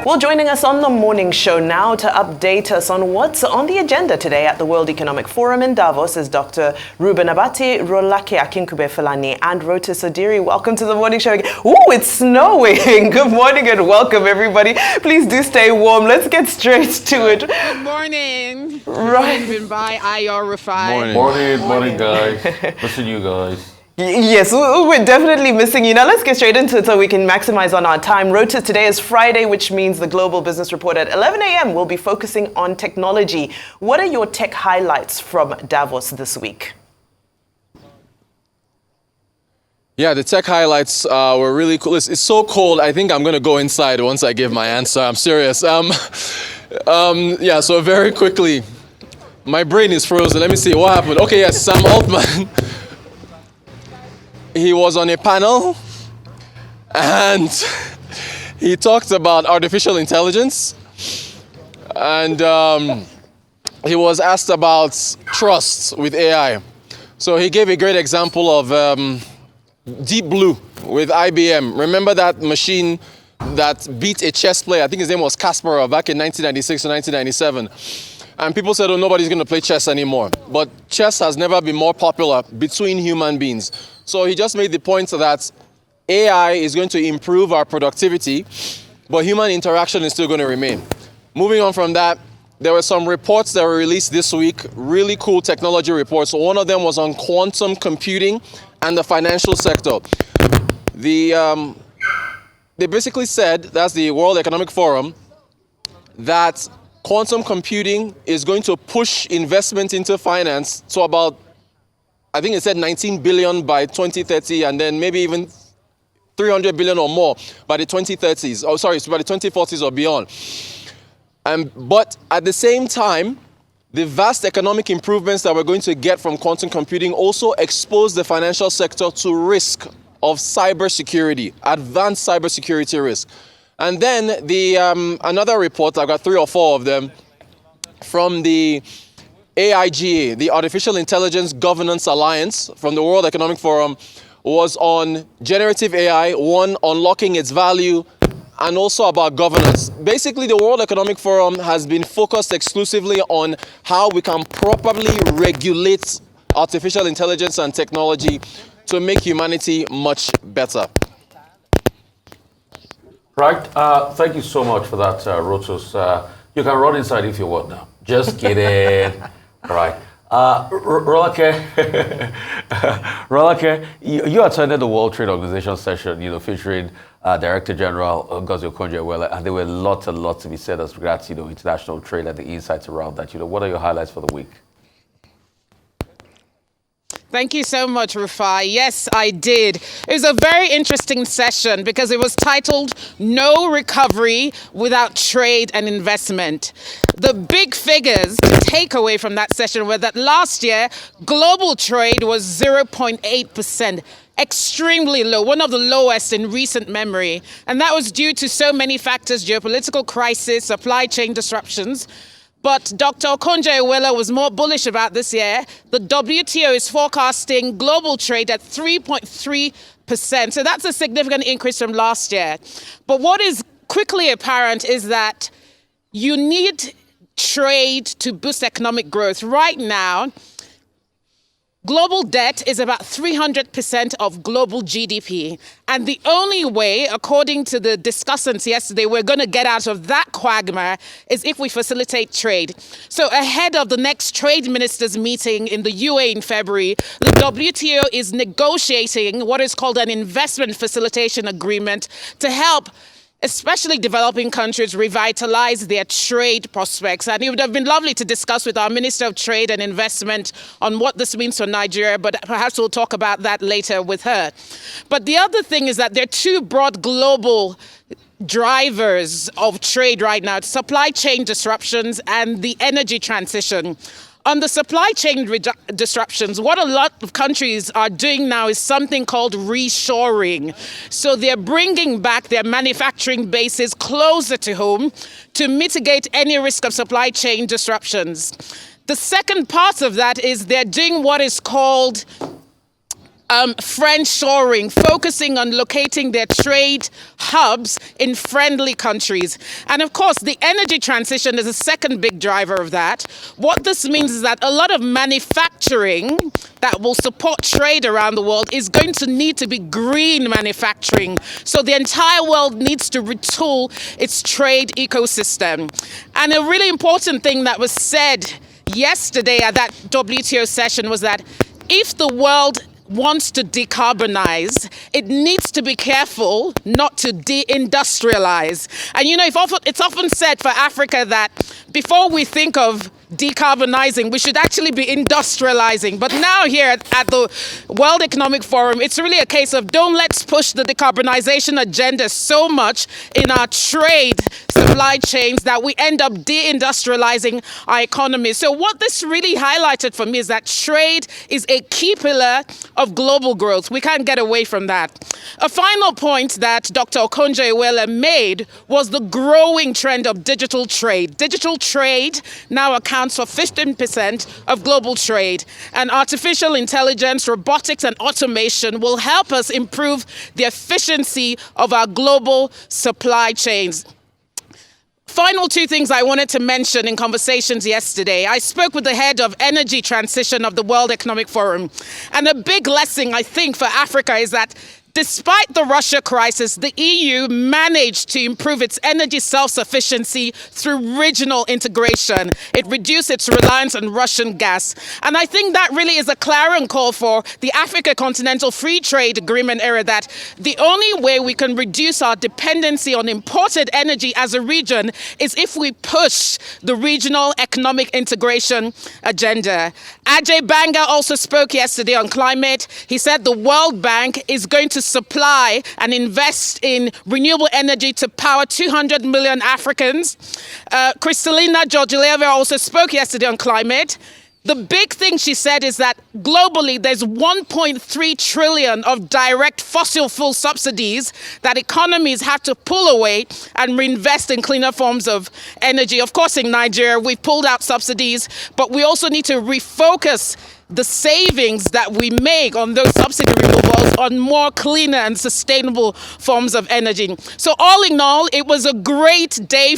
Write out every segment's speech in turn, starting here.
Well, joining us on the morning show now to update us on what's on the agenda today at the World Economic Forum in Davos is Dr. Reuben Abati, Rolake, Akinkugbe-Filani, and Rotus, Oddiri. Welcome to the morning show. Ooh, it's snowing. Good morning and welcome, everybody. Please do stay warm. Let's get straight to it. Good morning. Right. Been by Ayor Rufai. Morning, guys. Listen, you guys. Yes, we're definitely missing you. Now let's get straight into it so we can maximize on our time. Rotus, today is Friday, which means the Global Business Report at 11 a.m. will be focusing on technology. What are your tech highlights from Davos this week? Yeah, the tech highlights were really cool. It's so cold, I think I'm going to go inside once I give my answer. I'm serious. Yeah, so very quickly, my brain is frozen. Let me see what happened. Okay, yes, Sam Altman. He was on a panel and he talked about artificial intelligence, and he was asked about trust with AI. So he gave a great example of Deep Blue with IBM. Remember that machine that beat a chess player? I think his name was Kasparov back in 1996 or 1997. And people said, oh, nobody's going to play chess anymore. But chess has never been more popular between human beings. So he just made the point that AI is going to improve our productivity, but human interaction is still going to remain. Moving on from that, there were some reports that were released this week, really cool technology reports. One of them was on quantum computing and the financial sector. They basically said, that's the World Economic Forum, that quantum computing is going to push investment into finance to about, I think it said 19 billion by 2030, and then maybe even 300 billion or more by the 2030s. Oh, sorry, by the 2040s or beyond. But at the same time, the vast economic improvements that we're going to get from quantum computing also expose the financial sector to risk of cybersecurity, advanced cybersecurity risk. And then another report, I've got 3 or 4 of them, from the AIGA, the Artificial Intelligence Governance Alliance from the World Economic Forum, was on generative AI, one, unlocking its value, and also about governance. Basically, the World Economic Forum has been focused exclusively on how we can properly regulate artificial intelligence and technology to make humanity much better. Right. Thank you so much for that, Rotus. You can run inside if you want now. Just kidding. All right. Rolake, Rolake, you attended the World Trade Organization session, featuring Director General Ngozi Okonjo-Iweala, and there were lots and lots to be said as regards, international trade and the insights around that. What are your highlights for the week? Thank you so much, Rufai. Yes, I did. It was a very interesting session because it was titled No Recovery Without Trade and Investment. The big figures to take away from that session were that last year, global trade was 0.8%. Extremely low, one of the lowest in recent memory. And that was due to so many factors: geopolitical crisis, supply chain disruptions. But Dr. Okonjo-Iweala was more bullish about this year. The WTO is forecasting global trade at 3.3%. So that's a significant increase from last year. But what is quickly apparent is that you need trade to boost economic growth. Right now, global debt is about 300% of global GDP. And the only way, according to the discussants yesterday, we're going to get out of that quagmire is if we facilitate trade. So ahead of the next trade ministers meeting in the UAE in February, the WTO is negotiating what is called an investment facilitation agreement to help especially developing countries revitalize their trade prospects. And it would have been lovely to discuss with our Minister of Trade and Investment on what this means for Nigeria, but perhaps we'll talk about that later with her. But the other thing is that there are 2 broad global drivers of trade right now: supply chain disruptions and the energy transition. On the supply chain disruptions, what a lot of countries are doing now is something called reshoring. So they're bringing back their manufacturing bases closer to home to mitigate any risk of supply chain disruptions. The second part of that is they're doing what is called friendshoring, focusing on locating their trade hubs in friendly countries. And of course, the energy transition is a second big driver of that. What this means is that a lot of manufacturing that will support trade around the world is going to need to be green manufacturing. So the entire world needs to retool its trade ecosystem. And a really important thing that was said yesterday at that WTO session was that if the world wants to decarbonize, it needs to be careful not to deindustrialize. And you know, it's often said for Africa that before we think of decarbonizing, we should actually be industrializing. But now here at the World Economic Forum, it's really a case of let's push the decarbonization agenda so much in our trade supply chains that we end up deindustrializing our economy. So what this really highlighted for me is that trade is a key pillar of global growth. We can't get away from that. A final point that Dr. Okonjo-Iweala made was the growing trend of digital trade. Digital trade now accounts for 15% of global trade, and artificial intelligence, robotics, and automation will help us improve the efficiency of our global supply chains. Final two things I wanted to mention in conversations yesterday. I spoke with the head of energy transition of the World Economic Forum, and a big lesson, I think, for Africa is that despite the Russia crisis, the EU managed to improve its energy self-sufficiency through regional integration. It reduced its reliance on Russian gas. And I think that really is a clarion call for the Africa Continental Free Trade Agreement era, that the only way we can reduce our dependency on imported energy as a region is if we push the regional economic integration agenda. Ajay Banga also spoke yesterday on climate. He said the World Bank is going to supply and invest in renewable energy to power 200 million Africans. Kristalina Georgieva also spoke yesterday on climate. The big thing she said is that globally there's 1.3 trillion of direct fossil fuel subsidies that economies have to pull away and reinvest in cleaner forms of energy. Of course, in Nigeria, we've pulled out subsidies, but we also need to refocus the savings that we make on those subsidy removals on more cleaner and sustainable forms of energy. So all in all, it was a great day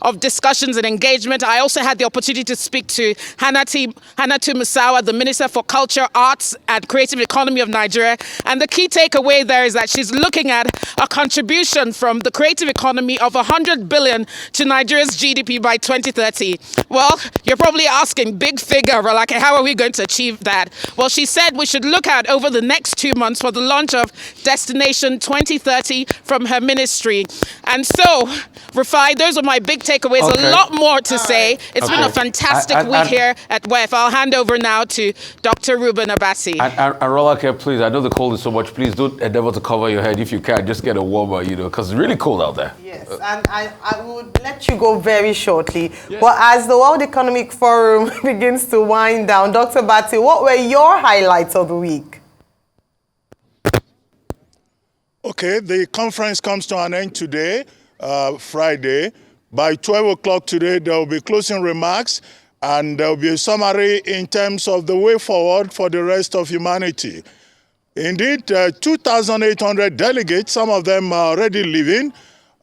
of discussions and engagement. I also had the opportunity to speak to Hannatu Musawa, the Minister for Culture, Arts and Creative Economy of Nigeria. And the key takeaway there is that she's looking at a contribution from the creative economy of 100 billion to Nigeria's GDP by 2030. Well, you're probably asking, big figure, Rolake, how are we going to achieve that? Well, she said we should look at over the next 2 months for the launch of Destination 2030 from her ministry. And so, Rufai, those are my big takeaways. Okay. A lot more to say. It's been a fantastic week here at WEF. I'll hand over now to Dr. Reuben Abati. And Rolake, please, I know the cold is so much. Please don't endeavor to cover your head if you can. Just get a warmer, because it's really cold out there. Yes, and I would let you go very shortly. Yes. But as the World Economic Forum begins to wind down, Dr. Abati, what were your highlights of the week? Okay, the conference comes to an end today, Friday. By 12 o'clock today, there will be closing remarks, and there will be a summary in terms of the way forward for the rest of humanity. Indeed, 2,800 delegates, some of them are already leaving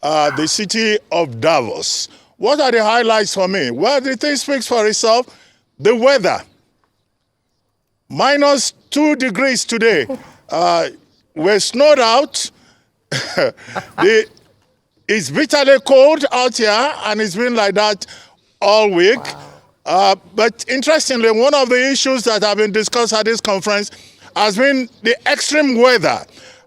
the city of Davos. What are the highlights for me? Well, the thing speaks for itself. The weather. -2 degrees today. We're snowed out. It's bitterly cold out here, and it's been like that all week. Wow. But interestingly, one of the issues that have been discussed at this conference has been the extreme weather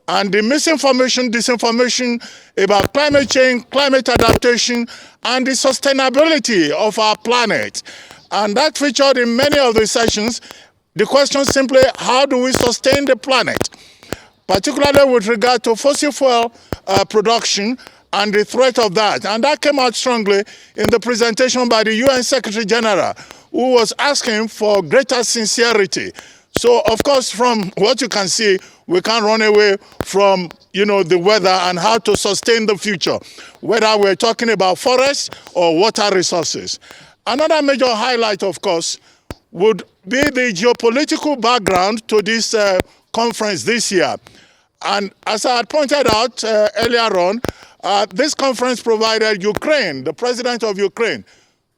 and the misinformation, disinformation about climate change, climate adaptation, and the sustainability of our planet. And that featured in many of the sessions. The question simply, how do we sustain the planet? Particularly with regard to fossil fuel production and the threat of that. And that came out strongly in the presentation by the UN Secretary General, who was asking for greater sincerity. So, of course, from what you can see, we can't run away from, the weather and how to sustain the future, whether we're talking about forests or water resources. Another major highlight, of course, would be the geopolitical background to this conference this year. And as I had pointed out earlier on, this conference provided Ukraine, the president of Ukraine,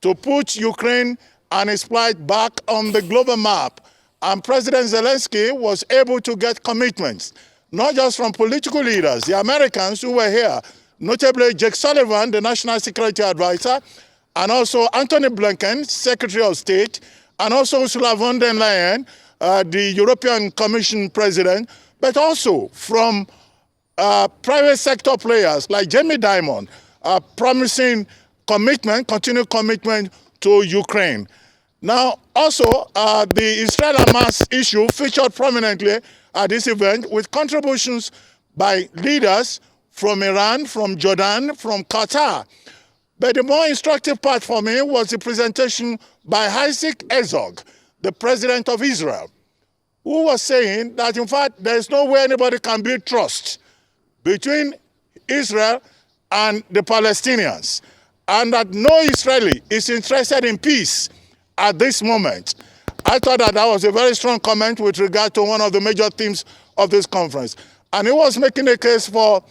to put Ukraine and its plight back on the global map. And President Zelensky was able to get commitments, not just from political leaders, the Americans who were here, notably Jake Sullivan, the National Security Advisor, and also Anthony Blinken, Secretary of State, and also Ursula von der Leyen, the European Commission President, but also from private sector players like Jamie Dimon, promising commitment, continued commitment to Ukraine. Now, also, the Israel-Hamas issue featured prominently at this event with contributions by leaders from Iran, from Jordan, from Qatar. But the more instructive part for me was the presentation by Isaac Herzog, the president of Israel, who was saying that, in fact, there is no way anybody can build trust between Israel and the Palestinians, and that no Israeli is interested in peace at this moment. I thought that was a very strong comment with regard to one of the major themes of this conference. And he was making a case for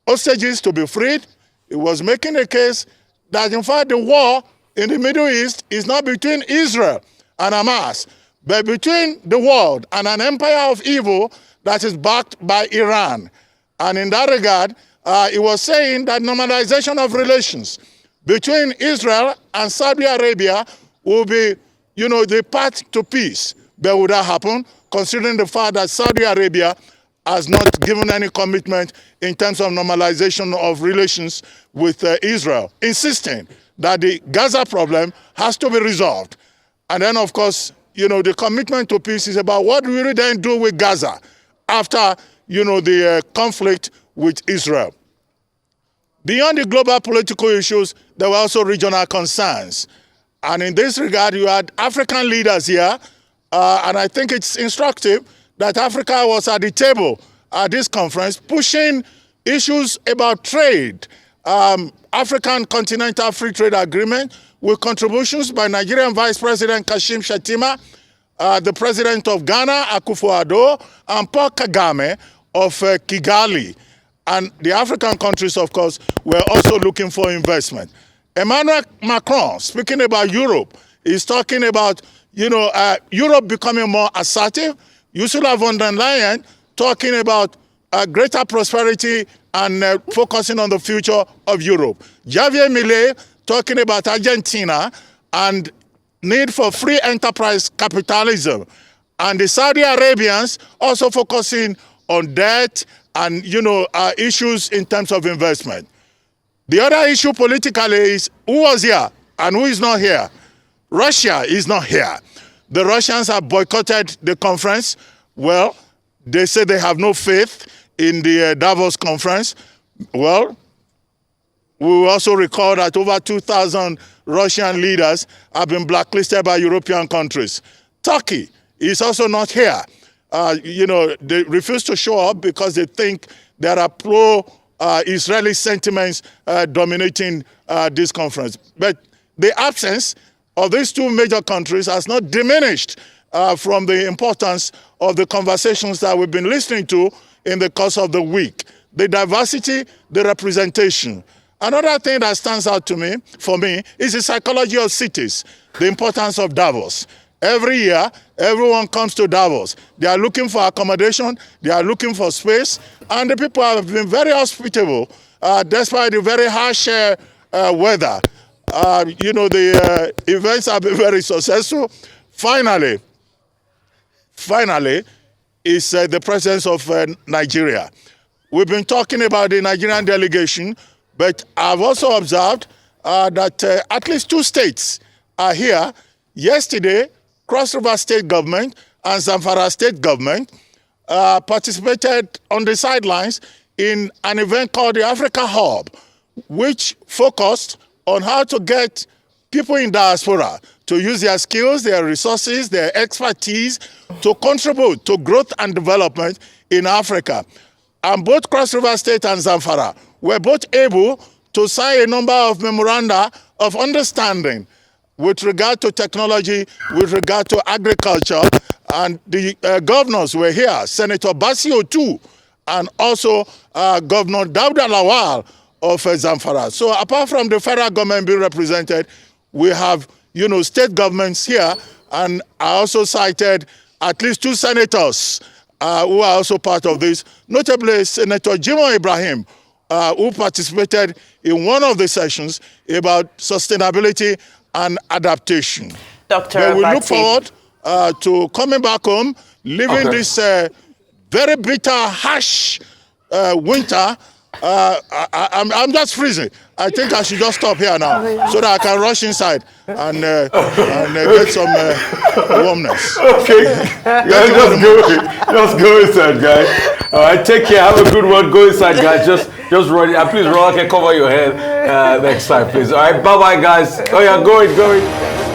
hostages to be freed. He was making a case that, in fact, the war in the Middle East is not between Israel and Hamas, but between the world and an empire of evil that is backed by Iran. And in that regard, he was saying that normalization of relations between Israel and Saudi Arabia will be, the path to peace. But would that happen, considering the fact that Saudi Arabia has not given any commitment in terms of normalization of relations with Israel, insisting that the Gaza problem has to be resolved. And then, of course, the commitment to peace is about what we really then do with Gaza after, the conflict with Israel. Beyond the global political issues, there were also regional concerns. And in this regard, you had African leaders here, and I think it's instructive that Africa was at the table at this conference, pushing issues about trade, African Continental Free Trade Agreement, with contributions by Nigerian Vice President Kashim Shettima, the President of Ghana, Akufo-Addo, and Paul Kagame of Kigali. And the African countries, of course, were also looking for investment. Emmanuel Macron, speaking about Europe, is talking about, Europe becoming more assertive. Ursula von der Leyen talking about greater prosperity and focusing on the future of Europe. Javier Milei talking about Argentina and need for free enterprise capitalism. And the Saudi Arabians also focusing on debt and, issues in terms of investment. The other issue politically is who was here and who is not here. Russia is not here. The Russians have boycotted the conference. Well, they say they have no faith in the Davos conference. Well, we will also recall that over 2,000 Russian leaders have been blacklisted by European countries. Turkey is also not here. They refuse to show up because they think there are pro-Israeli sentiments dominating this conference. But the absence of these two major countries has not diminished from the importance of the conversations that we've been listening to in the course of the week. The diversity, the representation. Another thing that stands out for me, is the psychology of cities, the importance of Davos. Every year, everyone comes to Davos. They are looking for accommodation, they are looking for space, and the people have been very hospitable despite the very harsh weather. The events have been very successful. Finally, is the presence of Nigeria. We've been talking about the Nigerian delegation, but I've also observed that at least two states are here. Yesterday, Cross River State Government and Zamfara State Government participated on the sidelines in an event called the Africa Hub, which focused on how to get people in diaspora to use their skills, their resources, their expertise to contribute to growth and development in Africa. And both Cross River State and Zamfara were both able to sign a number of memoranda of understanding with regard to technology, with regard to agriculture, and the governors were here, Senator Basio too, and also Governor Dauda Lawal of Zamfara. So apart from the federal government being represented, we have, state governments here, and I also cited at least 2 senators who are also part of this, notably Senator Jimo Ibrahim, who participated in one of the sessions about sustainability and adaptation. Dr. We Abati. look forward to coming back home, living this very bitter, harsh winter. I'm just freezing. I think I should just stop here now so that I can rush inside and get some warmness. Okay, guys, just go inside, guys. All right, take care. Have a good one. Go inside, guys. Just run. And please, Rolake, cover your head next time, please. All right, bye-bye, guys. Oh yeah, go it.